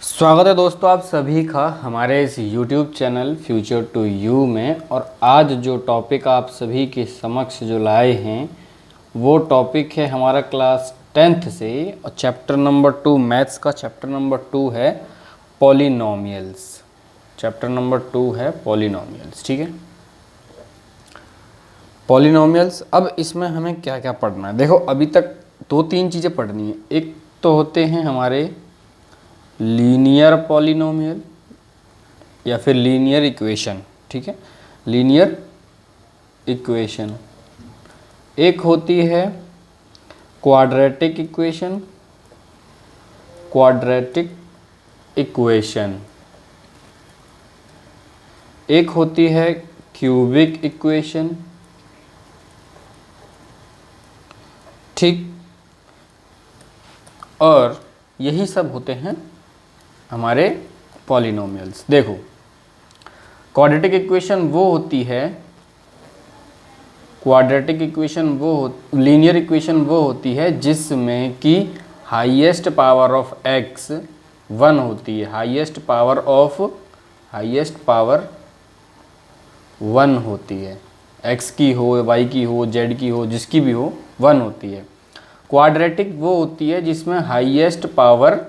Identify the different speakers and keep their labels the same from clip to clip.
Speaker 1: स्वागत है दोस्तों आप सभी का हमारे इस YouTube channel future to you में। और आज जो टॉपिक आप सभी के समक्ष जो लाए हैं वो टॉपिक है हमारा क्लास 10th से और चैप्टर नंबर 2 मैथ्स का चैप्टर नंबर 2 है पॉलिनोमियल्स। चैप्टर नंबर 2 है पॉलिनोमियल्स, ठीक है। पॉलिनोमियल्स, अब इसमें हमें क्या क्या पढ़ना है। देखो अभी तक दो तीन चीज़ें पढ़नी है। एक तो होते हैं हमारे लीनियर पॉलिनोमियल या फिर लीनियर इक्वेशन, ठीक है, लीनियर इक्वेशन। एक होती है क्वाड्रेटिक इक्वेशन, क्वाड्रेटिक इक्वेशन। एक होती है क्यूबिक इक्वेशन, ठीक। और यही सब होते हैं हमारे पॉलिनोमियल्स। देखो क्वाड्रेटिक इक्वेशन वो होती है, क्वाड्रेटिक इक्वेशन लीनियर इक्वेशन वो होती है जिसमें कि हाईएस्ट पावर ऑफ एक्स 1 होती है। हाईएस्ट पावर 1 होती है। एक्स की हो, वाई की हो, जेड की हो, जिसकी भी हो 1 होती है। क्वाड्रेटिक वो होती है जिसमें हाईएस्ट पावर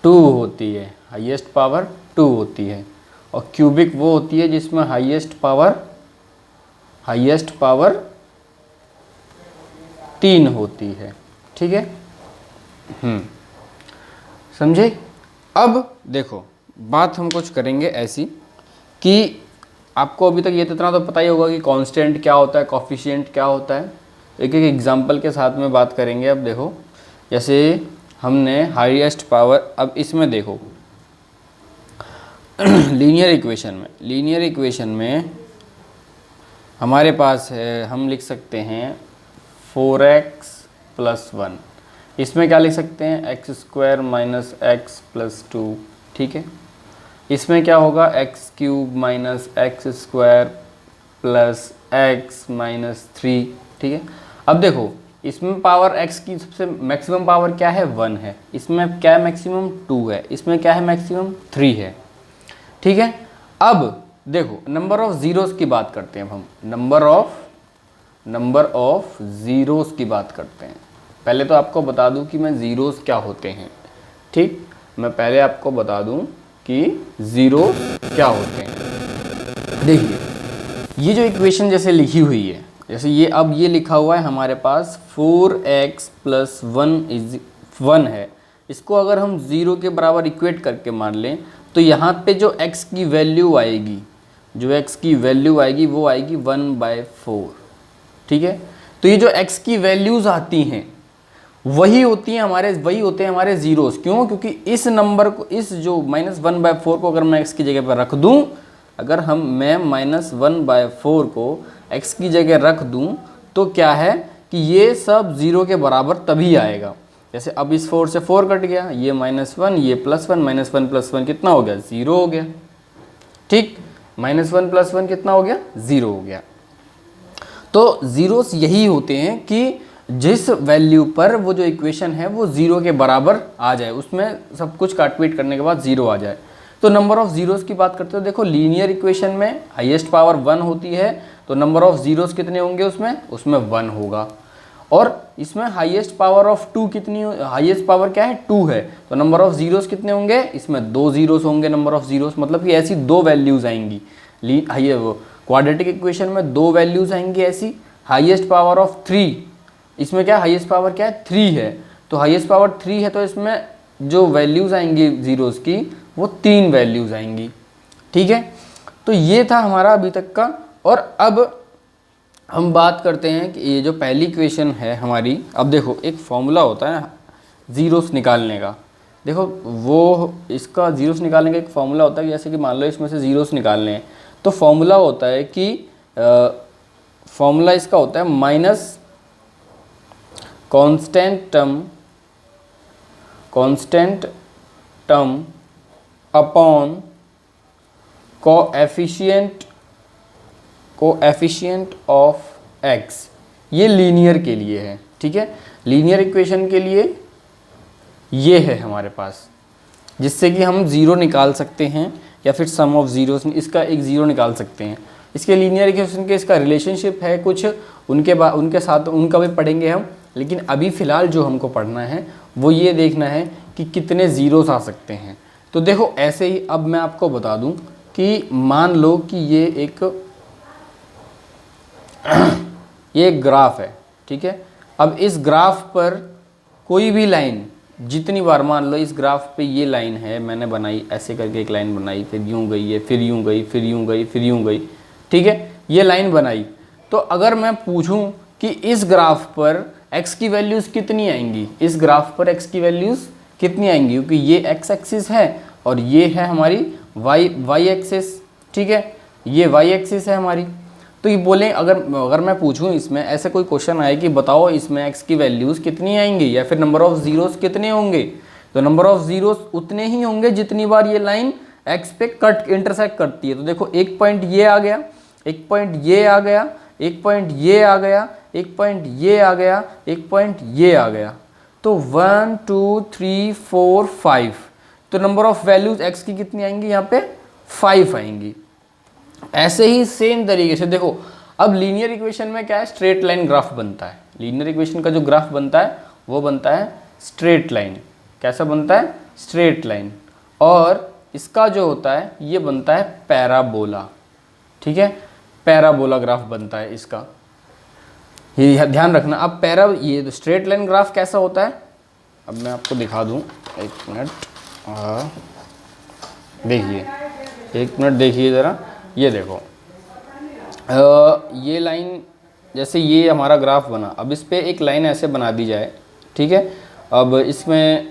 Speaker 1: 2 होती है, हाईएस्ट पावर 2 होती है। और क्यूबिक वो होती है जिसमें हाईएस्ट पावर 3 होती है, ठीक है। समझे। अब देखो बात हम कुछ करेंगे ऐसी कि आपको अभी तक ये तो इतना तो पता ही होगा कि कांस्टेंट क्या होता है, कोफिशिएंट क्या होता है। एक एक एग्जांपल के साथ में बात करेंगे। अब देखो जैसे हमने हाईएस्ट पावर, अब इसमें देखो लीनियर इक्वेशन में हमारे पास है, हम लिख सकते हैं 4x + 1। इसमें क्या लिख सकते हैं, x² - x + 2, ठीक है। इसमें क्या होगा, x³ - x² + x - 3, ठीक है। अब देखो इसमें पावर x की सबसे मैक्सिमम पावर क्या है, 1 है। इसमें क्या है, मैक्सिमम 2 है। इसमें क्या है, मैक्सिमम 3 है, ठीक है। अब देखो नंबर ऑफ ज़ीरोस की बात करते हैं। अब हम नंबर ऑफ ज़ीरोस की बात करते हैं। पहले तो आपको बता दूं कि मैं ज़ीरोस क्या होते हैं, ठीक। मैं पहले आपको बता दूं कि ज़ीरो क्या होते हैं। देखिए ये जो इक्वेशन जैसे लिखी हुई है, जैसे ये अब ये लिखा हुआ है हमारे पास 4x + 1 है। इसको अगर हम 0 के बराबर इक्वेट करके मान लें तो यहाँ पे जो x की वैल्यू आएगी, वो आएगी 1/4, ठीक है। तो ये जो x की वैल्यूज़ आती हैं वही होते हैं हमारे ज़ीरोस। क्यों? क्योंकि इस नंबर को, इस जो -1/4 को अगर मैं x की जगह पर रख दूँ, अगर मैं -1/4 को x की जगह रख दूं तो क्या है कि ये सब 0 के बराबर तभी आएगा। जैसे अब इस 4 से 4 कट गया, ये -1, ये +1, -1 + 1 कितना हो गया, 0 हो गया, ठीक। -1 + 1 कितना हो गया, 0 हो गया। तो ज़ीरोस यही होते हैं कि जिस वैल्यू पर वो जो इक्वेशन है वो 0 के बराबर आ जाए, उसमें सब कुछ काटपीट करने के बाद 0 आ जाए। तो नंबर ऑफ ज़ीरोस की बात करते हो, देखो लीनियर इक्वेशन में हाईएस्ट पावर 1 होती है, तो नंबर ऑफ ज़ीरोस कितने होंगे उसमें 1 होगा। और इसमें हाईएस्ट पावर ऑफ 2 कितनी, हाईएस्ट पावर क्या है, 2 है, तो नंबर ऑफ ज़ीरोस कितने होंगे, इसमें 2 ज़ीरोस होंगे। नंबर ऑफ ज़ीरोस मतलब कि ऐसी 2 वैल्यूज़ आएंगी। क्वाड्रेटिक इक्वेशन में 2 वैल्यूज़ आएंगी ऐसी। हाईएस्ट पावर ऑफ 3, इसमें क्या हाईएस्ट पावर क्या है, 3 है, तो हाईएस्ट पावर 3 है, तो इसमें जो वैल्यूज़ आएंगी ज़ीरोस की वो 3 वैल्यूज़ आएंगी, ठीक है। तो ये था हमारा अभी तक का। और अब हम बात करते हैं कि ये जो पहली इक्वेशन है हमारी, अब देखो एक फॉर्मूला होता है ज़ीरोस निकालने का। देखो वो इसका ज़ीरोस निकालने का एक फॉर्मूला होता है, जैसे कि मान लो इसमें से ज़ीरोस निकालने हैं तो फॉर्मूला होता है कि फॉर्मूला इसका होता है minus constant term upon coefficient of x। ये लीनियर के लिए है, ठीक है। लीनियर इक्वेशन के लिए ये है हमारे पास, जिससे कि हम ज़ीरो निकाल सकते हैं, या फिर सम ऑफ ज़ीरोस इसका एक ज़ीरो निकाल सकते हैं। इसके लीनियर इक्वेशन के इसका रिलेशनशिप है कुछ, उनके साथ उनका भी पढ़ेंगे हम, लेकिन अभी फ़िलहाल जो हमको पढ़ना है वो ये देखना है कि कितने ज़ीरोस आ सकते हैं। तो देखो ऐसे ही अब मैं आपको बता दूं कि मान लो कि ये एक ग्राफ है, ठीक है। अब इस ग्राफ पर कोई भी लाइन, जितनी बार मान लो इस ग्राफ पे ये लाइन है, मैंने बनाई ऐसे करके एक लाइन बनाई, फिर यूं गई है, फिर यूं गई, फिर यूं गई, फिर यूं गई, ठीक है, ये लाइन बनाई। तो अगर मैं पूछूं कि इस ग्राफ पर x की वैल्यूज़ कितनी आएंगी, इस ग्राफ पर x की वैल्यूज़ कितनी आएंगी, क्योंकि ये x एक्सिस है और ये है हमारी y एक्सिस, ठीक है, ये y एक्सिस है हमारी। तो ये बोलें अगर मैं पूछूं इसमें ऐसे कोई क्वेश्चन आए कि बताओ इसमें x की वैल्यूज़ कितनी आएंगी या फिर नंबर ऑफ़ ज़ीरोस कितने होंगे, तो नंबर ऑफ़ ज़ीरोस उतने ही होंगे जितनी बार ये लाइन x पे इंटरसेक्ट करती है। तो देखो एक पॉइंट ये आ गया, एक पॉइंट ये आ गया, एक पॉइंट ये आ गया, एक पॉइंट ये आ गया, एक पॉइंट ये आ गया, तो 1 2 3 4 5, तो नंबर ऑफ वैल्यूज x की कितनी आएंगी, यहाँ पे 5 आएंगी। ऐसे ही सेम तरीके से देखो, अब लीनियर इक्वेशन में क्या है, स्ट्रेट लाइन ग्राफ बनता है। लीनियर इक्वेशन का जो ग्राफ बनता है वो बनता है स्ट्रेट लाइन। कैसा बनता है, स्ट्रेट लाइन। और इसका जो होता है ये बनता है पैराबोला, ठीक है, पैराबोला ग्राफ बनता है इसका, ये ध्यान रखना। अब ये स्ट्रेट लाइन ग्राफ कैसा होता है, अब मैं आपको दिखा दूं, एक मिनट, देखिए, एक मिनट देखिए ज़रा, ये देखो, ये लाइन, जैसे ये हमारा ग्राफ बना, अब इस पर एक लाइन ऐसे बना दी जाए, ठीक है। अब इसमें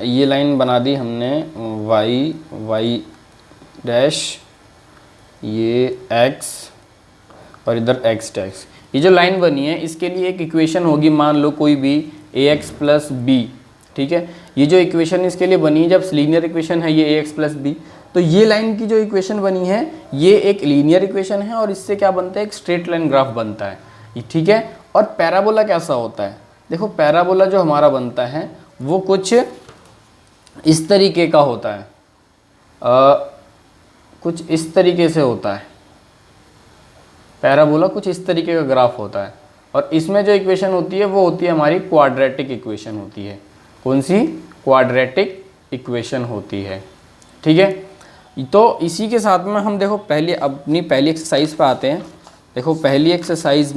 Speaker 1: ये लाइन बना दी हमने, y डैश, ये x और इधर x डैश। ये जो लाइन बनी है इसके लिए एक इक्वेशन होगी, मान लो कोई भी ax प्लस b, ठीक है। ये जो इक्वेशन इसके लिए बनी है, जब लीनियर इक्वेशन है ये ax प्लस b, तो ये लाइन की जो इक्वेशन बनी है ये एक लीनियर इक्वेशन है और इससे क्या बनता है, एक स्ट्रेट लाइन ग्राफ बनता है, ठीक है। और पैराबोला कैसा होता है, देखो पैराबोला जो हमारा बनता है वो कुछ इस तरीके का होता है, कुछ इस तरीके से होता है, पैराबोला कुछ इस तरीके का ग्राफ होता है। और इसमें जो इक्वेशन होती है वो होती है हमारी क्वाड्रेटिक इक्वेशन होती है। कौन सी, क्वाड्रेटिक इक्वेशन होती है, ठीक है। तो इसी के साथ में हम देखो अपनी पहली एक्सरसाइज पे आते हैं। देखो पहली एक्सरसाइज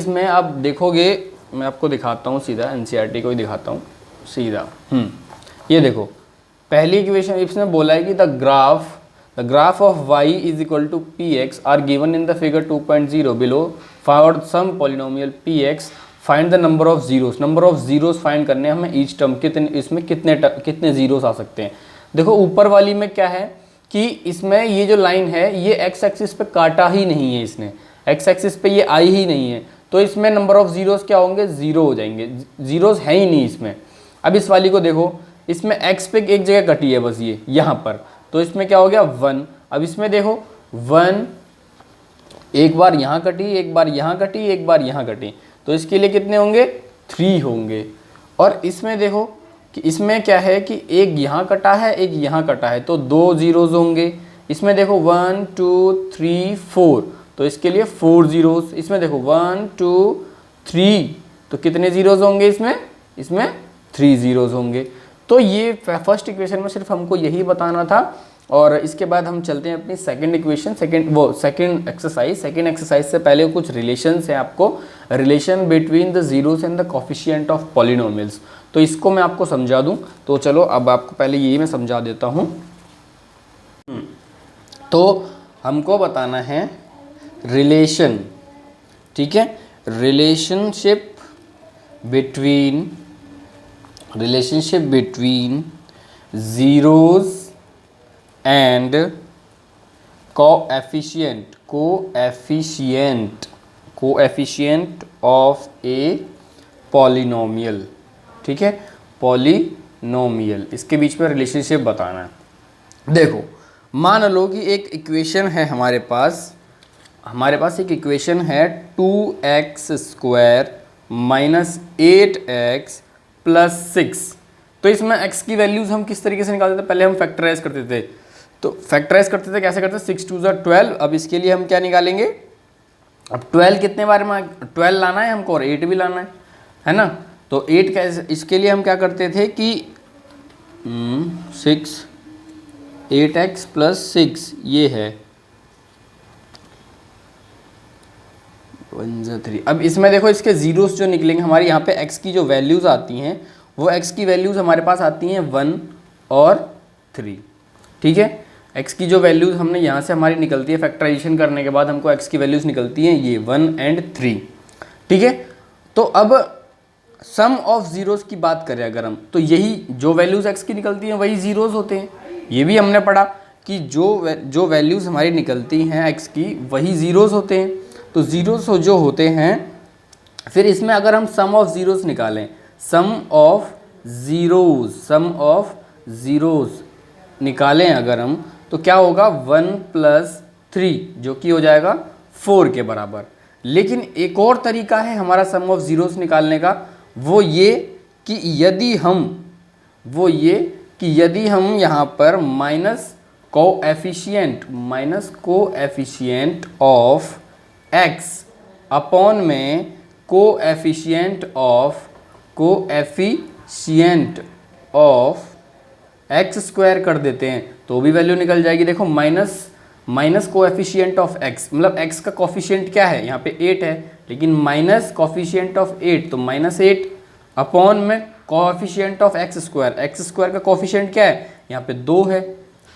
Speaker 1: में आप देखोगे, मैं आपको दिखाता हूँ सीधा, एनसीईआरटी को ही दिखाता हूँ सीधा। ये देखो पहली इक्वेशन इसने बोला है कि the graph of y is equal to px are given in the figure 2.0 below for some polynomial px find the number of zeros. Number of zeros find करने हैं हमें ईच टर्म, इसमें कितने जीरोस आ सकते हैं। देखो ऊपर वाली में क्या है कि इसमें ये जो लाइन है ये एक्स एक्सिस पे काटा ही नहीं है, इसने एक्स एक्सिस पे ये आई ही नहीं है, तो इसमें नंबर ऑफ जीरोस क्या होंगे, जीरो हो जाएंगे, जीरोस है ही नहीं इसमें। अब इस वाली को देखो, इसमें एक्स पे एक जगह कटी है बस ये यहाँ पर, तो इसमें क्या हो गया 1। अब इसमें देखो 1 एक बार यहाँ कटी, एक बार यहाँ कटी, एक बार यहाँ कटी, तो इसके लिए कितने होंगे, 3 होंगे। और इसमें देखो कि इसमें क्या है कि एक यहाँ कटा है, एक यहाँ कटा है, तो 2 जीरोस होंगे। इसमें देखो 1 2 3 4, तो इसके लिए 4 जीरोस। इसमें देखो 1 2 3, तो कितने जीरोस होंगे इसमें 3 जीरोस होंगे। तो ये फर्स्ट इक्वेशन में सिर्फ हमको यही बताना था। और इसके बाद हम चलते हैं अपनी सेकंड इक्वेशन, सेकंड एक्सरसाइज से पहले कुछ रिलेशंस है आपको, relation between the zeros and the coefficient of polynomials, तो इसको मैं आपको समझा दूं। तो चलो अब आपको पहले यही मैं समझा देता हूं। तो हमको बताना है रिलेशन, ठीक है, relationship between zeros and coefficient of a polynomial, ठीक है, पॉलिनोमियल, इसके बीच में रिलेशनशिप बताना है। देखो मान लो कि एक इक्वेशन है हमारे पास एक इक्वेशन है 2x² - 8x + प्लस 6। तो इसमें x की वैल्यूज़ हम किस तरीके से निकालते थे, पहले हम फैक्टराइज करते थे। तो फैक्टराइज करते थे कैसे करते थे, 6 2 12। अब इसके लिए हम क्या निकालेंगे, अब 12 कितने बार में 12 लाना है हमको और 8 भी लाना है ना। तो 8 कैसे, इसके लिए हम क्या करते थे कि 6 8x प्लस 6 ये है 1 3। अब इसमें देखो इसके जीरोस जो निकलेंगे हमारे यहाँ पे x की जो वैल्यूज़ आती हैं वो x की वैल्यूज़ हमारे पास आती हैं 1 और 3। ठीक है, x की जो वैल्यूज़ हमने यहाँ से हमारी निकलती है फैक्टराइजेशन करने के बाद हमको x की वैल्यूज़ निकलती हैं ये 1 एंड 3। ठीक है, तो अब सम ऑफ ज़ीरोज़ की बात करें अगर हम, तो यही जो वैल्यूज़ x की निकलती हैं वही ज़ीरोज़ होते हैं। ये भी हमने पढ़ा कि जो वैल्यूज़ हमारी निकलती हैं x की वही ज़ीरोज़ होते हैं। तो ज़ीरोज़ जो होते हैं, फिर इसमें अगर हम सम ऑफ ज़ीरोज़ निकालें, सम ऑफ ज़ीरोज़ निकालें अगर हम, तो क्या होगा 1 प्लस 3 जो कि हो जाएगा 4 के बराबर। लेकिन एक और तरीका है हमारा सम ऑफ ज़ीरोज़ निकालने का, वो ये कि यदि हम यहाँ पर minus coefficient of x upon में कोएफिशिएंट ऑफ x स्क्वायर कर देते हैं तो भी वैल्यू निकल जाएगी। देखो माइनस कोएफिशिएंट ऑफ x, मतलब x का कोफिशिएंट क्या है, यहाँ पे 8 है, लेकिन माइनस कोफिशिएंट ऑफ 8 तो -8 अपॉन में कोएफिशिएंट ऑफ x स्क्वायर का कोफिशिएंट क्या है, यहाँ पे 2 है।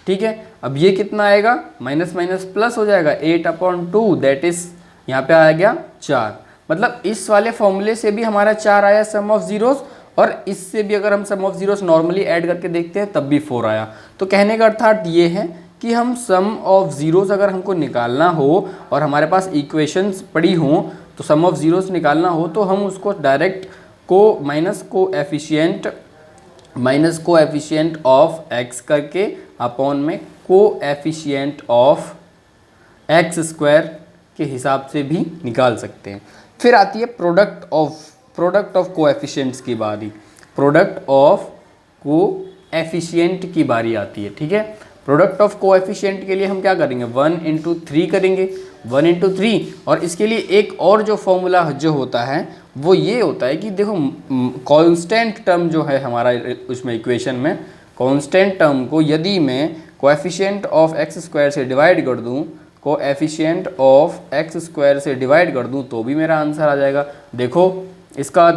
Speaker 1: ठीक है, अब ये कितना आएगा, माइनस माइनस प्लस हो जाएगा 8/2, दैट इज यहाँ पे आ गया 4। मतलब इस वाले फॉर्मूले से भी हमारा 4 आया सम ऑफ ज़ीरोज़, और इससे भी अगर हम सम ऑफ ज़ीरोज़ नॉर्मली ऐड करके देखते हैं तब भी 4 आया। तो कहने का अर्थात ये है कि हम सम ऑफ ज़ीरोज़ अगर हमको निकालना हो और हमारे पास इक्वेशंस पड़ी हों, तो सम ऑफ ज़ीरोज़ निकालना हो तो हम उसको direct minus coefficient of x करके अपॉन में कोएफिशिएंट ऑफ x स्क्वायर के हिसाब से भी निकाल सकते हैं। फिर आती है प्रोडक्ट ऑफ कोएफिशिएंट्स की बारी, प्रोडक्ट ऑफ कोएफिशिएंट की बारी आती है। ठीक है, प्रोडक्ट ऑफ कोएफिशिएंट के लिए हम क्या करेंगे, 1 × 3 करेंगे, 1 × 3। और इसके लिए एक और जो फॉर्मूला जो होता है वो ये होता है कि देखो कांस्टेंट टर्म जो है हमारा उसमें इक्वेशन में, कांस्टेंट टर्म को यदि मैं कोएफिशिएंट ऑफ x स्क्वायर से डिवाइड कर दूं, कोएफिशिएंट ऑफ x स्क्वायर से डिवाइड कर दूं तो भी मेरा आंसर आ जाएगा। देखो इसका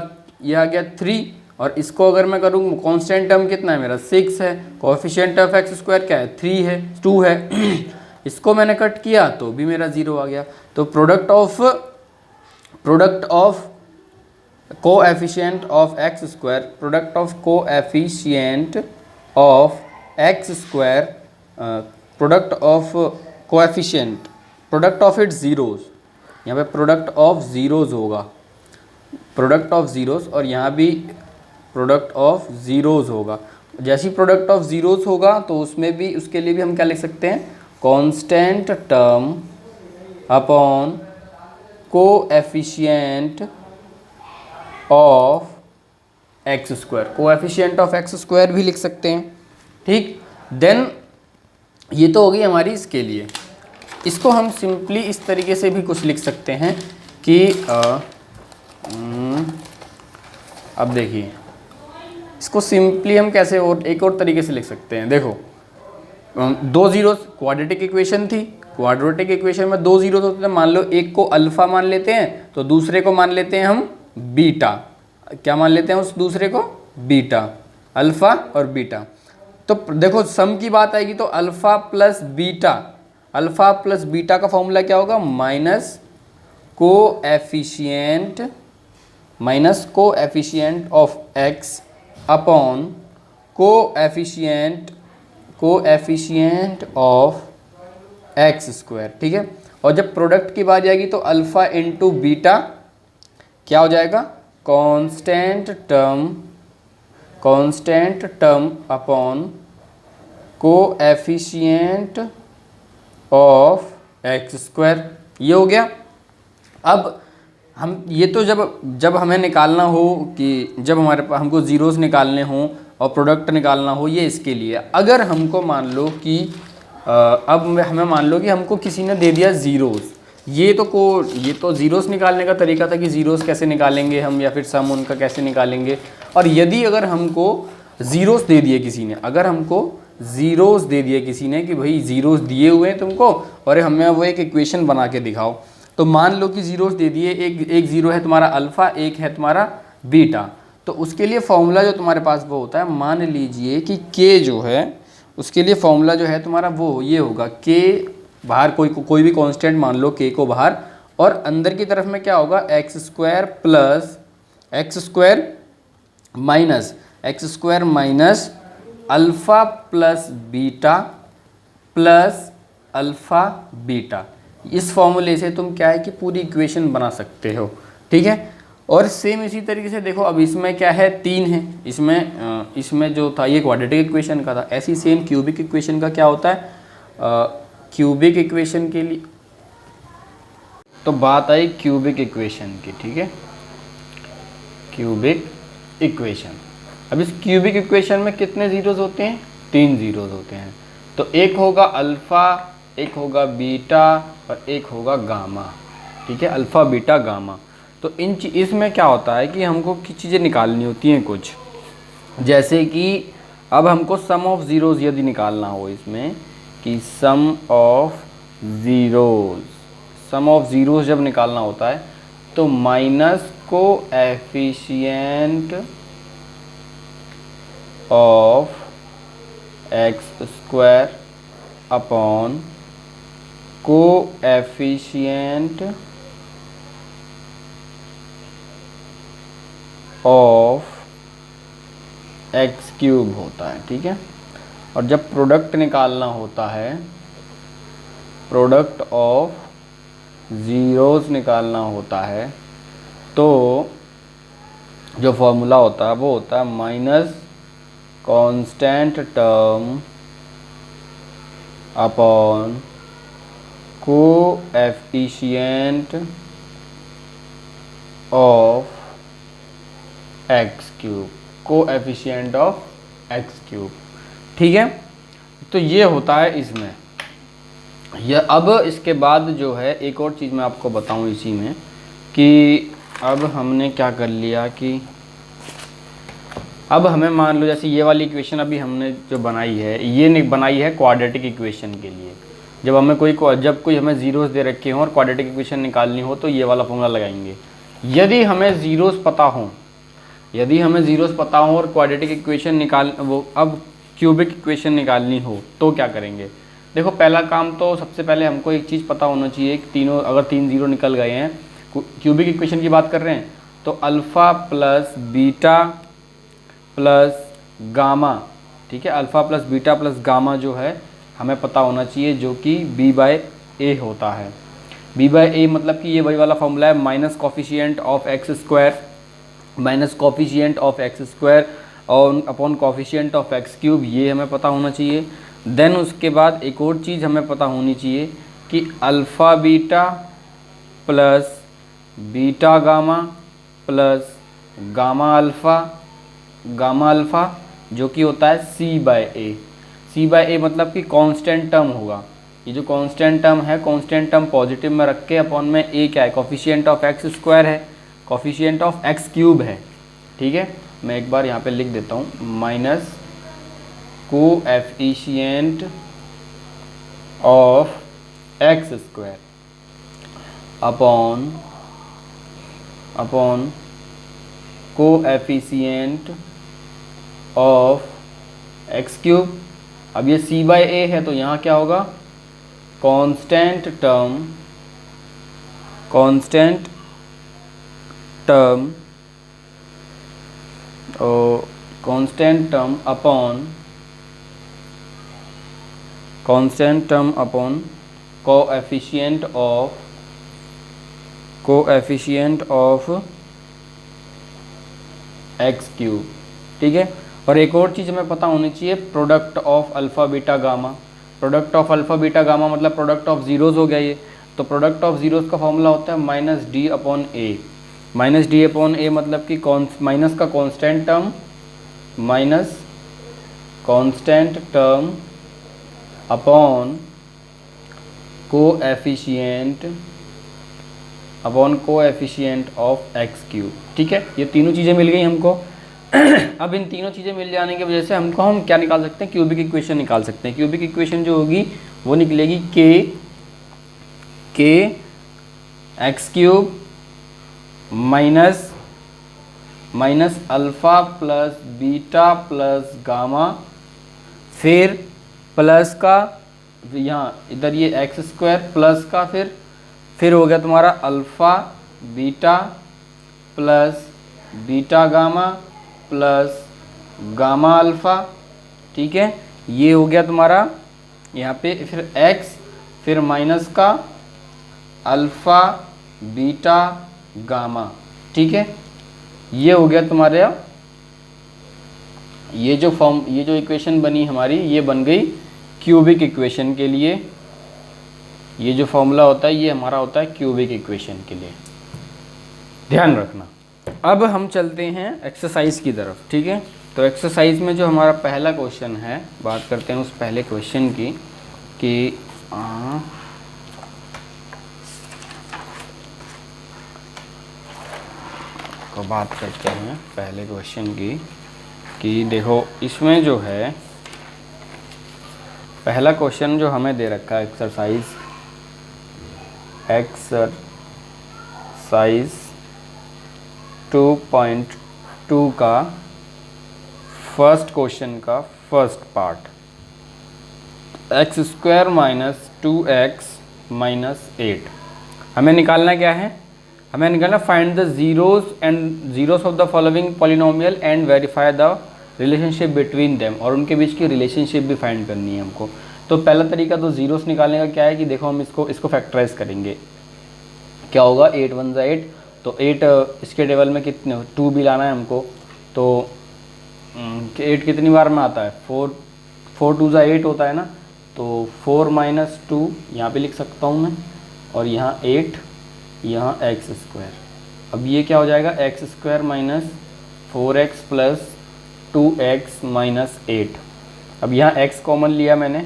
Speaker 1: ये आ गया 3, और इसको अगर मैं करूँ, कांस्टेंट टर्म कितना है मेरा 6 है, कोएफिशिएंट ऑफ x स्क्वायर क्या है 3 है 2 है इसको मैंने कट किया तो भी मेरा 0 आ गया। तो product of coefficient of x square, product of coefficient of x square, product of coefficient, product of its zeros, यहाँ पे प्रोडक्ट ऑफ ज़ीरोज़ होगा, प्रोडक्ट ऑफ ज़ीरोज़, और यहाँ भी प्रोडक्ट ऑफ ज़ीरोज़ होगा। जैसी प्रोडक्ट ऑफ ज़ीरोज़ होगा तो उसमें भी, उसके लिए भी हम क्या लिख सकते हैं, constant term upon coefficient of x square, coefficient of x square भी लिख सकते हैं। ठीक, देन ये तो हो गई हमारी इसके लिए। इसको हम सिंपली इस तरीके से भी कुछ लिख सकते हैं कि अब देखिए इसको सिंपली हम कैसे और एक और तरीके से लिख सकते हैं। देखो 2 ज़ीरोज़, क्वाड्रेटिक इक्वेशन थी, क्वाड्रेटिक इक्वेशन में 2 ज़ीरोज़ होते थे। मान लो एक को अल्फ़ा मान लेते हैं तो दूसरे को मान लेते हैं हम बीटा। क्या मान लेते हैं उस दूसरे को, बीटा, अल्फ़ा और बीटा। तो देखो सम की बात आएगी तो अल्फ़ा प्लस बीटा का फॉर्मूला क्या होगा, minus coefficient of x upon coefficient of x square. ठीक है, और जब प्रोडक्ट की बात आएगी तो अल्फ़ा इंटू बीटा क्या हो जाएगा, constant term upon coefficient of x square. ये हो गया। अब हम ये तो जब हमें निकालना हो कि जब हमको ज़ीरोस निकालने हों और प्रोडक्ट निकालना हो, ये इसके लिए। अगर हमको मान लो कि अब हमें मान लो कि हमको किसी ने दे दिया ज़ीरोस, ये तो ज़ीरोस निकालने का तरीका था कि ज़ीरोस कैसे निकालेंगे हम, या फिर सम उनका कैसे निकालेंगे। और यदि अगर हमको ज़ीरोस दे दिए किसी ने, अगर हमको ज़ीरोस दे दिए किसी ने कि भाई ज़ीरोस दिए हुए हैं तुमको और हमें वो एक इक्वेशन बना के दिखाओ, तो मान लो कि ज़ीरोस दे दिए, एक ज़ीरो है तुम्हारा अल्फ़ा, एक है तुम्हारा बीटा। तो उसके लिए फॉर्मूला जो तुम्हारे पास वो होता है, मान लीजिए कि के जो है उसके लिए फॉर्मूला जो है तुम्हारा वो ये होगा, के बाहर कोई भी कांस्टेंट मान लो के को बाहर, और अंदर की तरफ में क्या होगा, x square plus x square minus alpha plus beta plus alpha beta. इस फॉर्मूले से तुम क्या है कि पूरी इक्वेशन बना सकते हो, ठीक है। और सेम इसी तरीके से देखो, अब इसमें क्या है, 3 है, इसमें जो था ये क्वाड्रेटिक इक्वेशन का था, ऐसी सेम क्यूबिक इक्वेशन का क्या होता है, क्यूबिक इक्वेशन के लिए। तो बात आई क्यूबिक इक्वेशन की, ठीक है, क्यूबिक इक्वेशन। अब इस क्यूबिक इक्वेशन में कितने ज़ीरोज़ होते हैं, 3 ज़ीरोज़ होते हैं। तो एक होगा अल्फ़ा, एक होगा बीटा और एक होगा गामा, ठीक है, अल्फ़ा बीटा गामा। तो इसमें क्या होता है कि हमको कुछ चीज़ें निकालनी होती हैं कुछ, जैसे कि अब हमको सम ऑफ ज़ीरोज़ यदि निकालना हो इसमें, कि सम ऑफ ज़ीरोज़ जब निकालना होता है तो माइनस को efficient of x square upon को एफिशिएंट ऑफ एक्स क्यूब होता है, ठीक है। और जब प्रोडक्ट निकालना होता है, प्रोडक्ट ऑफ ज़ीरोज़ निकालना होता है, तो जो फॉर्मूला होता है वो होता है माइनस कांस्टेंट टर्म अपॉन को एफिशिएंट ऑफ एक्स क्यूब, को एफिशिएंट ऑफ एक्स क्यूब, ठीक है। तो ये होता है इसमें। यह अब इसके बाद जो है एक और चीज़ मैं आपको बताऊं इसी में, कि अब हमने क्या कर लिया कि अब हमें मान लो जैसे ये वाली इक्वेशन अभी हमने जो बनाई है, ये बनाई है क्वाड्रेटिक इक्वेशन के लिए। जब हमें ज़ीरोस दे रखे हों और क्वाड्रेटिक इक्वेशन निकालनी हो तो ये वाला फॉर्मूला लगाएंगे। यदि हमें ज़ीरोस पता हो और क्वाड्रेटिक इक्वेशन अब क्यूबिक इक्वेशन निकालनी हो तो क्या करेंगे। देखो, पहला काम तो सबसे पहले हमको एक चीज़ पता होना चाहिए कि अगर 3 ज़ीरो निकल गए हैं, क्यूबिक इक्वेशन की बात कर रहे हैं, तो alpha plus beta plus gamma, ठीक है, alpha plus beta plus gamma जो है हमें पता होना चाहिए, जो कि b बाय ए होता है। b बाय ए मतलब कि ये वही वाला फॉर्मूला है, minus coefficient of x square और upon coefficient of x cube, ये हमें पता होना चाहिए। देन उसके बाद एक और चीज़ हमें पता होनी चाहिए कि alpha beta plus beta gamma plus gamma alpha जो कि होता है c बाय ए मतलब कि कांस्टेंट टर्म होगा। ये जो कांस्टेंट टर्म है, कांस्टेंट टर्म पॉजिटिव में रख के अपॉन में a क्या है, कॉफिशिएंट ऑफ एक्स स्क्वायर है, कॉफिशिएंट ऑफ एक्स क्यूब है, ठीक है। मैं एक बार यहाँ पे लिख देता हूँ, minus coefficient of x square upon coefficient of x cube. अब ये c बाय ए है तो यहाँ क्या होगा, constant term upon coefficient of x cube, ठीक है। और एक और चीज़ हमें पता होनी चाहिए, product of alpha beta gamma मतलब प्रोडक्ट ऑफ ज़ीरोज़ हो गया ये। तो प्रोडक्ट ऑफ जीरोस का फॉर्मूला होता है माइनस डी अपॉन ए। माइनस डी अपॉन ए मतलब कि माइनस का constant term minus constant term upon coefficient of x cube. ठीक है, ये तीनों चीज़ें मिल गई हमको। अब इन तीनों चीज़ें मिल जाने की वजह से हम क्या निकाल सकते हैं, क्यूबिक इक्वेशन निकाल सकते हैं। क्यूबिक इक्वेशन जो होगी वो निकलेगी के x cube minus alpha plus beta plus gamma, फिर प्लस का यहाँ इधर ये एक्स स्क्वायर प्लस का फिर हो गया तुम्हारा alpha beta plus beta gamma plus gamma alpha. ठीक है, ये हो गया तुम्हारा यहाँ पे, फिर एक्स, फिर माइनस का अल्फ़ा बीटा गामा। ठीक है, ये हो गया तुम्हारे, ये जो इक्वेशन बनी हमारी, ये बन गई क्यूबिक इक्वेशन के लिए। ये जो फॉर्मूला होता है ये हमारा होता है क्यूबिक इक्वेशन के लिए, ध्यान रखना। अब हम चलते हैं एक्सरसाइज की तरफ। ठीक है, तो एक्सरसाइज में जो हमारा पहला क्वेश्चन है, बात करते हैं उस पहले क्वेश्चन की कि बात करते हैं पहले क्वेश्चन की कि देखो इसमें जो है पहला क्वेश्चन जो हमें दे रखा है एक्सरसाइज 2.2 का फर्स्ट क्वेश्चन का first part, x square minus 2x minus 8। हमें निकालना क्या है, हमें निकालना find the zeros of the following polynomial and verify the relationship between them, और उनके बीच की रिलेशनशिप भी फाइंड करनी है हमको। तो पहला तरीका तो जीरोस निकालने का क्या है कि देखो हम इसको फैक्टराइज करेंगे। क्या होगा, 8 1 ज़ा 8, तो 8 इसके टेबल में कितने 2 भी लाना है हमको। तो 8 कितनी बार में आता है, 4 2 ज़ा 8 होता है ना, तो 4 माइनस 2 यहाँ पे लिख सकता हूँ मैं, और यहाँ 8, यहाँ एक्स स्क्वायर। अब ये क्या हो जाएगा, x square minus 4x plus 2x minus 8। अब यहाँ x कॉमन लिया मैंने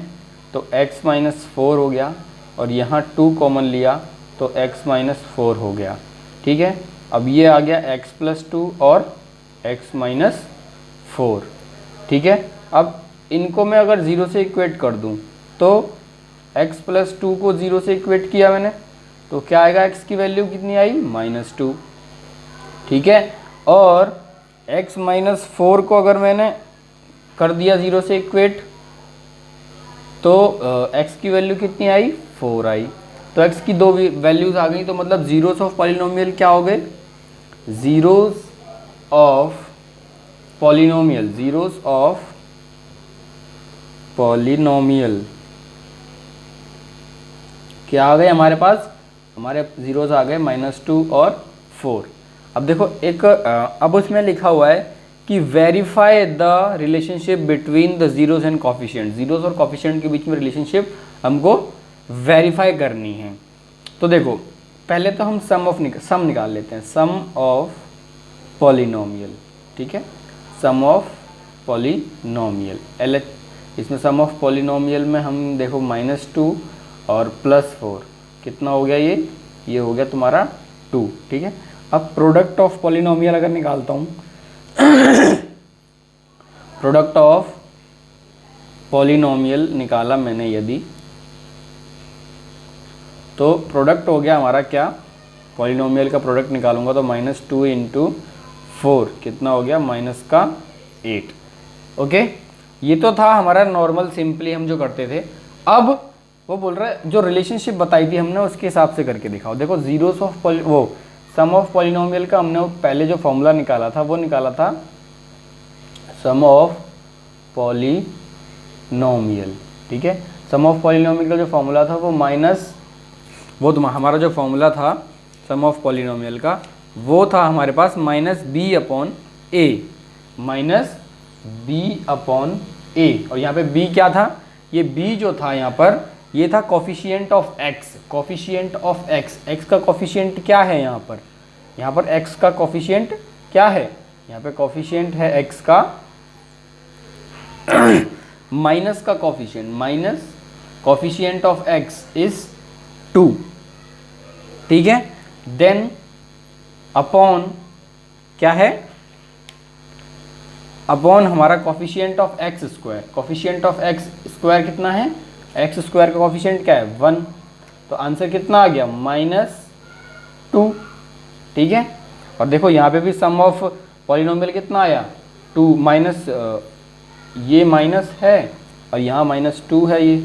Speaker 1: तो x माइनस 4 हो गया, और यहाँ 2 कॉमन लिया तो x माइनस 4 हो गया। ठीक है, अब ये आ गया x प्लस 2 और x माइनस 4। ठीक है, अब इनको मैं अगर 0 से इक्वेट कर दूँ तो x प्लस 2 को 0 से इक्वेट किया मैंने, तो क्या आएगा, x की वैल्यू कितनी आई, -2। ठीक है, और x माइनस 4 को अगर मैंने कर दिया 0 से इक्वेट तो x की वैल्यू कितनी आई, 4 आई। तो x की 2 वैल्यूज आ गई, तो मतलब जीरोस ऑफ पॉलिनोमियल क्या हो गए, जीरोस ऑफ पॉलिनोमियल क्या आ गए हमारे पास, हमारे जीरोस आ गए -2 और 4। अब देखो अब उसमें लिखा हुआ है कि verify the relationship between the zeros and coefficient. Zeros और कॉफिशिएंट के बीच में रिलेशनशिप हमको वेरीफाई करनी है। तो देखो पहले तो हम सम निकाल लेते हैं, सम ऑफ पॉलिनोमियल। ठीक है, सम ऑफ पॉलिनोमियल इसमें सम ऑफ पॉलिनोमियल में हम देखो -2 और +4 कितना हो गया, ये हो गया तुम्हारा 2। ठीक है, अब प्रोडक्ट ऑफ पॉलिनोमियल अगर निकालता हूँ प्रोडक्ट ऑफ पॉलिनोमियल निकाला मैंने यदि, तो प्रोडक्ट हो गया हमारा क्या, पॉलिनोमियल का प्रोडक्ट निकालूंगा तो -2 इंटू 4 कितना हो गया, -8। ओके, ये तो था हमारा नॉर्मल सिंपली हम जो करते थे। अब वो बोल रहा है जो रिलेशनशिप बताई थी हमने उसके हिसाब से करके दिखाओ। देखो zeros of sum of polynomial का हमने पहले जो फॉर्मूला निकाला था वो निकाला था सम ऑफ पॉलिनोमियल। ठीक है, सम ऑफ पॉलिनोमियल का जो फॉर्मूला था हमारा जो फॉर्मूला था सम ऑफ पॉलिनोमियल का वो था हमारे पास -b अपॉन a, और यहाँ पे b क्या था, ये b जो था यहाँ पर ये था coefficient of x, coefficient of x, x का कॉफिशिएंट क्या है यहाँ पर एक्स का कॉफिशिएंट क्या है, यहाँ पे कॉफिशिएंट है एक्स का माइनस का coefficient, minus coefficient of x is 2, ठीक है। देन अपॉन क्या है, अपॉन हमारा coefficient of x square, coefficient of x square कितना है, एक्स स्क्वायर का कॉफिशिएंट क्या है 1, तो आंसर कितना आ गया -2, ठीक है। और देखो यहाँ पे भी सम ऑफ पॉलिनोमियल कितना आया 2 माइनस, ये माइनस है और यहाँ -2 है, ये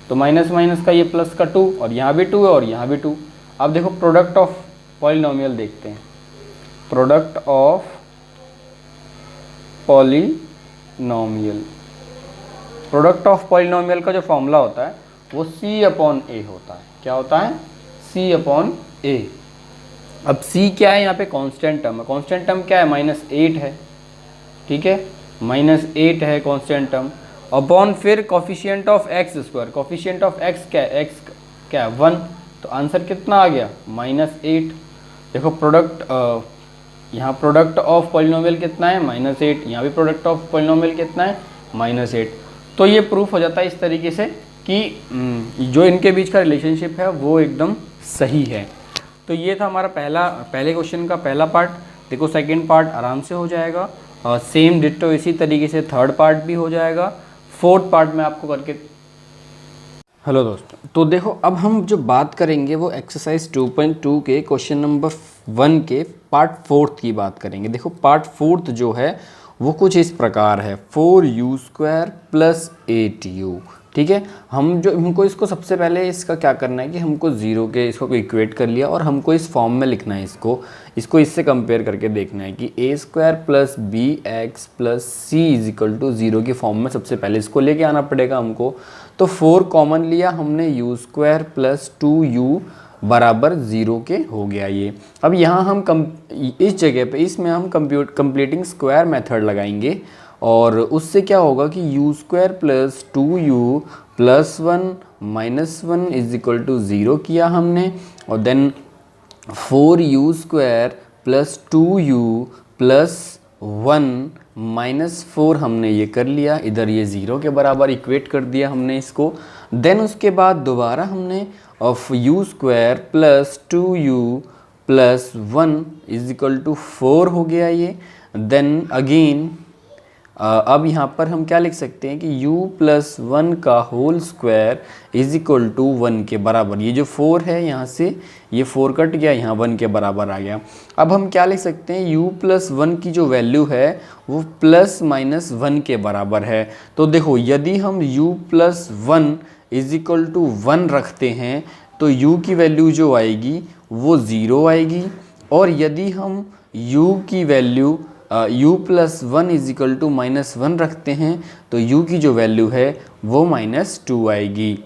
Speaker 1: तो माइनस माइनस का ये प्लस का 2, और यहाँ भी 2 है और यहाँ भी 2। अब देखो प्रोडक्ट ऑफ पॉलिनोमियल देखते हैं, product of polynomial, product of polynomial का जो फॉर्मूला होता है वो C/A होता है। क्या होता है, C/A। अब C क्या है, यहाँ पे कांस्टेंट टर्म है, कांस्टेंट टर्म क्या है -8 है, ठीक है, -8 है कांस्टेंट टर्म, अपॉन फिर coefficient of x square, coefficient of x क्या है, एक्स क्या है 1, तो आंसर कितना आ गया -8। देखो प्रोडक्ट यहाँ प्रोडक्ट ऑफ पॉलिनोमियल कितना है -8, यहाँ भी प्रोडक्ट ऑफ पॉलिनोमियल कितना है -8। तो ये प्रूफ हो जाता है इस तरीके से कि जो इनके बीच का रिलेशनशिप है वो एकदम सही है। तो ये था हमारा पहले क्वेश्चन का पहला पार्ट। देखो सेकंड पार्ट आराम से हो जाएगा, सेम डिट्टो इसी तरीके से थर्ड पार्ट भी हो जाएगा, फोर्थ पार्ट में आपको करके। हेलो दोस्तों, तो देखो अब हम जो बात करेंगे वो एक्सरसाइज 2.2 के क्वेश्चन नंबर 1 के पार्ट 4 की बात करेंगे। देखो पार्ट 4 जो है वो कुछ इस प्रकार है, 4u² + 8u, ठीक है। हमको इसको सबसे पहले इसका क्या करना है कि हमको ज़ीरो के इसको इक्वेट कर लिया और हमको इस फॉर्म में लिखना है, इसको इससे कंपेयर करके देखना है कि a² + bx + c = 0 की फॉर्म में सबसे पहले इसको लेके आना पड़ेगा हमको। तो 4 कॉमन लिया हमने, u² + 2u = 0 के हो गया ये। अब यहाँ हम इस जगह पे इसमें हम कंप्लीटिंग स्क्वायर मेथड लगाएंगे और उससे क्या होगा कि u² + 2u + 1 - 1 = 0 किया हमने, और देन 4u² + 2u + 1 - 4 हमने ये कर लिया, इधर ये 0 के बराबर इक्वेट कर दिया हमने इसको। देन उसके बाद दोबारा हमने ऑफ u² + 2u + 1 = 4 हो गया ये। देन अगेन अब यहाँ पर हम क्या लिख सकते हैं कि u + 1 का होल स्क्वायर = 1 के बराबर, ये जो 4 है यहाँ से ये 4 कट गया, यहाँ 1 के बराबर आ गया। अब हम क्या लिख सकते हैं, u + 1 की जो वैल्यू है वो ±1 के बराबर है। तो देखो यदि हम u + 1 = 1 रखते हैं तो u की वैल्यू जो आएगी वो 0 आएगी, और यदि हम u की वैल्यू u + 1 = -1 रखते हैं तो u की जो वैल्यू है वो -2 आएगी।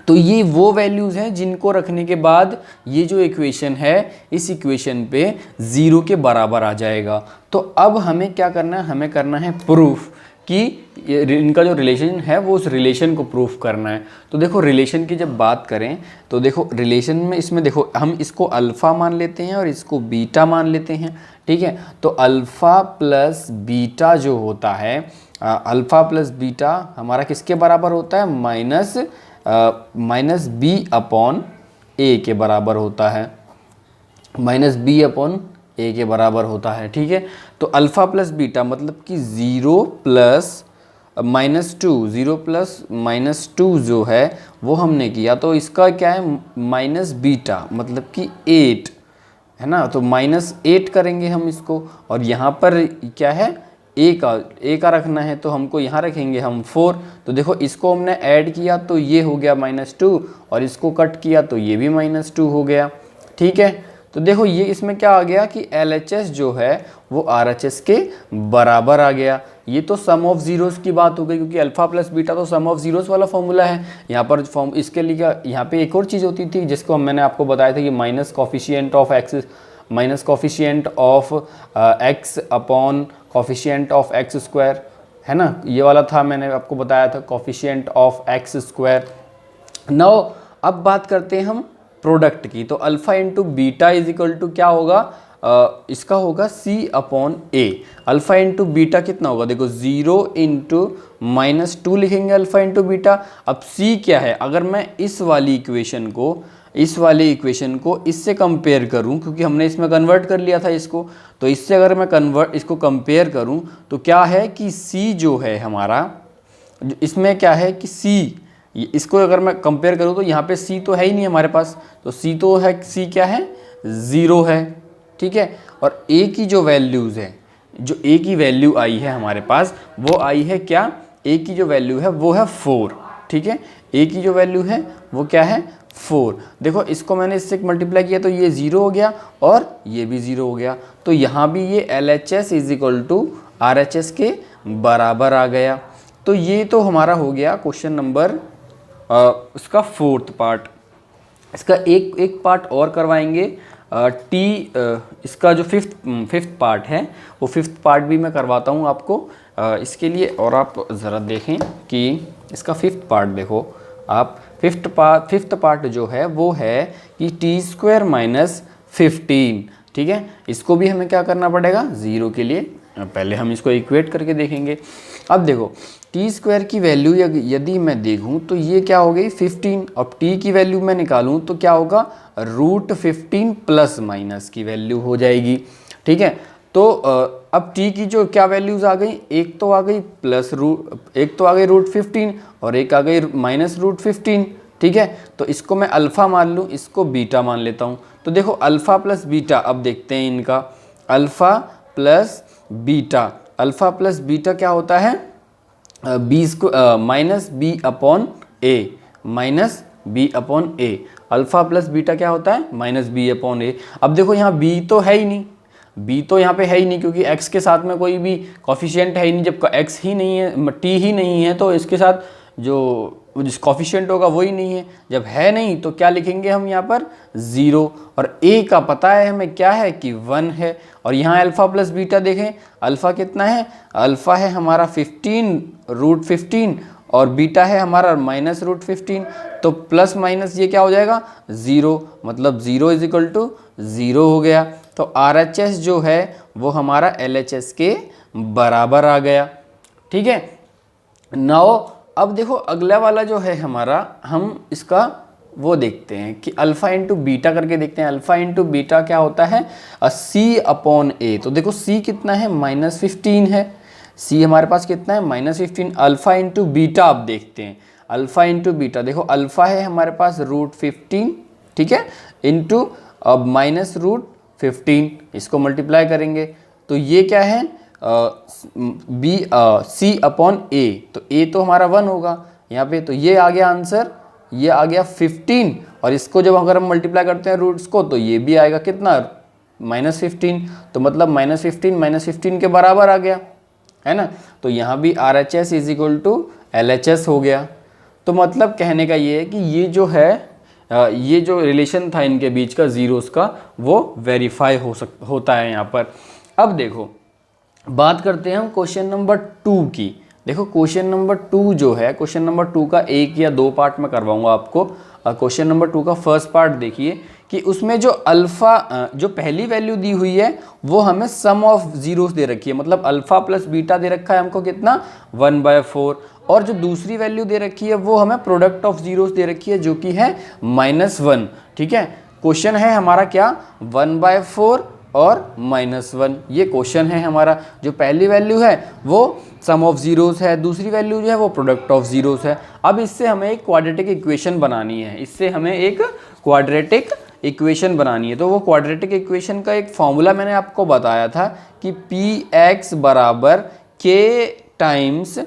Speaker 1: तो ये वो वैल्यूज़ हैं जिनको रखने के बाद ये जो इक्वेशन है इस इक्वेशन पे 0 के बराबर आ जाएगा। तो अब हमें क्या करना है, हमें करना है प्रूफ कि इनका जो रिलेशन है वो उस रिलेशन को प्रूफ करना है। तो देखो रिलेशन की जब बात करें तो देखो रिलेशन में इसमें देखो हम इसको अल्फ़ा मान लेते हैं और इसको बीटा मान लेते हैं, ठीक है। तो अल्फ़ा + बीटा जो होता है, अल्फ़ा + बीटा हमारा किसके बराबर होता है, -b/a के बराबर होता है, -b/a के बराबर होता है, ठीक है। तो अल्फ़ा + बीटा मतलब कि 0 + -2 जो है वो हमने किया, तो इसका क्या है -बीटा मतलब कि 8 है ना, तो -8 करेंगे हम इसको, और यहाँ पर क्या है a का रखना है तो हमको यहाँ रखेंगे हम 4। तो देखो इसको हमने ऐड किया तो ये हो गया -2, और इसको कट किया तो ये भी -2 हो गया, ठीक है। तो देखो ये इसमें क्या आ गया कि LHS जो है वो RHS के बराबर आ गया। ये तो सम ऑफ ज़ीरोज़ की बात हो गई, क्योंकि अल्फ़ा + बीटा तो सम ऑफ ज़ीरोज़ वाला फॉर्मूला है। यहाँ पर फॉर्म इसके लिए यहाँ पे एक और चीज़ होती थी जिसको मैंने आपको बताया था कि minus coefficient of x upon coefficient of x² है ना, ये वाला था, मैंने आपको बताया था कॉफिशिएंट ऑफ x²। नाउ अब बात करते हैं हम प्रोडक्ट की। तो alpha into beta is equal to क्या होगा, इसका होगा c upon a. Alpha into beta कितना होगा, देखो 0 इंटू -2 लिखेंगे अल्फा इंटू बीटा। अब सी क्या है, अगर मैं इस वाली इक्वेशन को इससे कंपेयर करूं, क्योंकि हमने इसमें कन्वर्ट कर लिया था इसको, तो इससे अगर मैं इसको कंपेयर करूं तो क्या है कि सी जो है हमारा, इसमें क्या है कि सी, इसको अगर मैं कंपेयर करूं तो यहाँ पे सी तो है ही नहीं हमारे पास, तो सी तो है, सी क्या है 0 है, ठीक है। और ए की जो वैल्यूज़ है, जो ए की वैल्यू आई है हमारे पास, वो आई है क्या, ए की जो वैल्यू है वो है 4, ठीक है। ए की जो वैल्यू है वो क्या है 4। देखो इसको मैंने इससे मल्टीप्लाई किया तो ये 0 हो गया और ये भी 0 हो गया, तो यहाँ भी ये LHS is equal to RHS के बराबर आ गया। तो ये तो हमारा हो गया क्वेश्चन नंबर उसका 4th पार्ट। इसका एक पार्ट और करवाएंगे, इसका जो फिफ्थ पार्ट है वो 5th पार्ट भी मैं करवाता हूँ आपको इसके लिए। और आप ज़रा देखें कि इसका 5th पार्ट देखो आप, 5th पार्ट जो है वो है कि t² - 15, ठीक है। इसको भी हमें क्या करना पड़ेगा, 0 के लिए पहले हम इसको इक्वेट करके देखेंगे। अब देखो t² की वैल्यू यदि मैं देखूं तो ये क्या हो गई 15, अब t की वैल्यू मैं निकालूं तो क्या होगा √15 प्लस माइनस की वैल्यू हो जाएगी, ठीक है। तो अब t की जो क्या वैल्यूज़ आ गई, एक तो आ गई √15 और एक आ गई -√15, ठीक है। तो इसको मैं अल्फ़ा मान लूँ, इसको बीटा मान लेता हूँ। तो देखो अल्फ़ा प्लस बीटा, अब देखते हैं इनका, अल्फ़ा प्लस बीटा क्या होता है, -b upon a। Alpha plus beta क्या होता है, -b/a। अब देखो यहाँ b तो है ही नहीं, क्योंकि x के साथ में कोई भी कॉफिशिएंट है ही नहीं। जब x ही नहीं है, t ही नहीं है, तो इसके साथ जो कॉफिशिएंट होगा वो ही नहीं है। जब है नहीं तो क्या लिखेंगे हम यहाँ पर 0, और a का पता है हमें क्या है कि 1 है। और यहाँ अल्फ़ा प्लस बीटा देखें, अल्फ़ा कितना है, अल्फ़ा है हमारा 15 और बीटा है हमारा -√15, तो प्लस माइनस ये क्या हो जाएगा 0, मतलब 0 इज इक्वल टू 0 हो गया। तो RHS जो है वो हमारा LHS के बराबर आ गया, ठीक है। नाउ अब देखो अगला वाला जो है हमारा, हम इसका वो देखते हैं कि अल्फ़ा इंटू बीटा करके देखते हैं। अल्फ़ा इंटू बीटा क्या होता है, C अपॉन A। तो देखो C कितना है, -15 है, C हमारे पास कितना है -15। अल्फ़ा इंटू बीटा अब देखते हैं, अल्फ़ा इंटू बीटा देखो, अल्फ़ा है हमारे पास √15, ठीक है, इंटू अब -√15, इसको मल्टीप्लाई करेंगे तो ये क्या है C अपॉन A। तो A तो हमारा 1 होगा यहाँ पे, तो ये आ गया आंसर, ये आ गया 15। और इसको जब अगर हम मल्टीप्लाई करते हैं रूट्स को तो ये भी आएगा कितना -15, तो मतलब -15 के बराबर आ गया, है ना। तो यहाँ भी RHS is equal to LHS हो गया। तो मतलब कहने का ये है कि ये जो है ये जो रिलेशन था इनके बीच का ज़ीरोस का, वो वेरीफाई होता है यहाँ पर। अब देखो बात करते हैं हम क्वेश्चन नंबर 2 की। देखो क्वेश्चन नंबर 2 जो है, क्वेश्चन नंबर 2 का 1 या 2 पार्ट में करवाऊंगा आपको। क्वेश्चन नंबर 2 का फर्स्ट पार्ट देखिए कि उसमें जो अल्फ़ा जो पहली वैल्यू दी हुई है वो हमें सम ऑफ ज़ीरोस दे रखी है, मतलब अल्फ़ा प्लस बीटा दे रखा है हमको कितना 1/4, और जो दूसरी वैल्यू दे रखी है वो हमें प्रोडक्ट ऑफ ज़ीरोस दे रखी है जो कि है -1, ठीक है। क्वेश्चन है हमारा क्या 1/4 और -1, ये क्वेश्चन है हमारा। जो पहली वैल्यू है वो सम ऑफ ज़ीरोस है, दूसरी वैल्यू जो है वो प्रोडक्ट ऑफ ज़ीरोस है। अब इससे हमें एक क्वाड्रेटिक इक्वेशन बनानी है, तो वो क्वाड्रेटिक इक्वेशन का एक फॉर्मूला मैंने आपको बताया था कि Px बराबर k times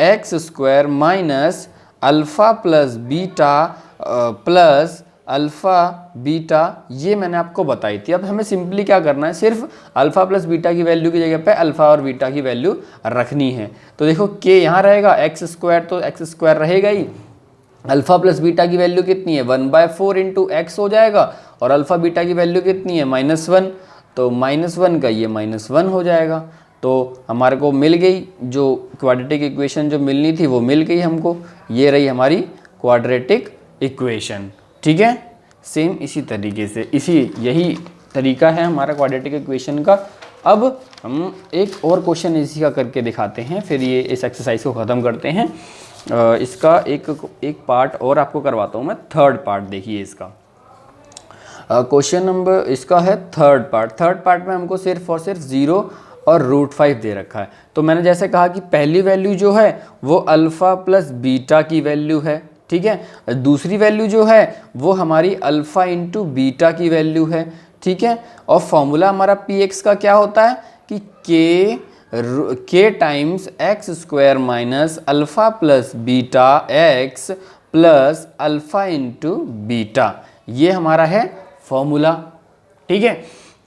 Speaker 1: x² minus alpha plus beta plus alpha beta, ये मैंने आपको बताई थी। अब हमें सिंपली क्या करना है, सिर्फ अल्फ़ा प्लस बीटा की वैल्यू की जगह पे अल्फ़ा और बीटा की वैल्यू रखनी है। तो देखो k यहाँ रहेगा, x² तो x² रहेगा ही, अल्फ़ा प्लस बीटा की वैल्यू कितनी है 1/4 इंटू x हो जाएगा, और अल्फ़ा बीटा की वैल्यू कितनी है -1, तो -1 का ये -1 हो जाएगा। तो हमारे को मिल गई जो क्वाड्रेटिक इक्वेशन जो मिलनी थी वो मिल गई हमको, ये रही हमारी क्वाड्रेटिक इक्वेशन। ठीक है, सेम इसी तरीके से यही तरीका है हमारा क्वाड्रेटिक इक्वेशन का। अब हम एक और क्वेश्चन इसी का करके दिखाते हैं, फिर ये इस एक्सरसाइज को ख़त्म करते हैं। इसका एक पार्ट और आपको करवाता हूँ मैं, थर्ड पार्ट देखिए इसका। क्वेश्चन नंबर इसका है थर्ड पार्ट में हमको सिर्फ और सिर्फ 0 और √5 दे रखा है। तो मैंने जैसे कहा कि पहली वैल्यू जो है वो अल्फ़ा प्लस बीटा की वैल्यू है, ठीक है। दूसरी वैल्यू जो है वो हमारी अल्फ़ा इंटू बीटा की वैल्यू है, ठीक है। और फॉर्मूला हमारा px का क्या होता है कि k times x square minus alpha plus beta x plus alpha into beta, ये हमारा है फॉर्मूला, ठीक है।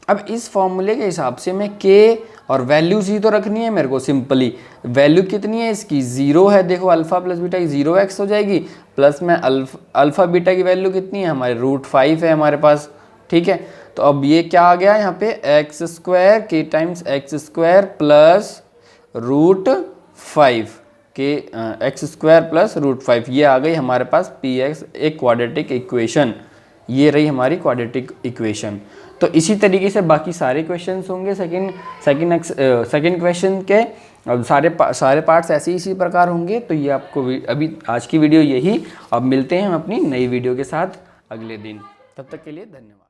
Speaker 1: अब इस फॉर्मूले के हिसाब से मैं k और वैल्यूज ही तो रखनी है मेरे को, सिंपली वैल्यू कितनी है इसकी 0 है, देखो अल्फ़ा प्लस बीटा की 0x हो जाएगी, प्लस में अल्फ़ा बीटा की वैल्यू कितनी है हमारे √5 है हमारे पास, ठीक है। तो अब ये क्या आ गया यहाँ पे x square k times x square plus √5 के एक्स स्क्वायर प्लस √5, ये आ गई हमारे पास px एक क्वाड्रेटिक इक्वेशन, ये रही हमारी क्वाड्रेटिक इक्वेशन। तो इसी तरीके से बाकी सारे क्वेश्चंस होंगे सेकंड क्वेश्चन के, अब सारे पार्ट्स ऐसे ही इसी प्रकार होंगे। तो ये आपको अभी आज की वीडियो यही, अब मिलते हैं हम अपनी नई वीडियो के साथ अगले दिन, तब तक के लिए धन्यवाद।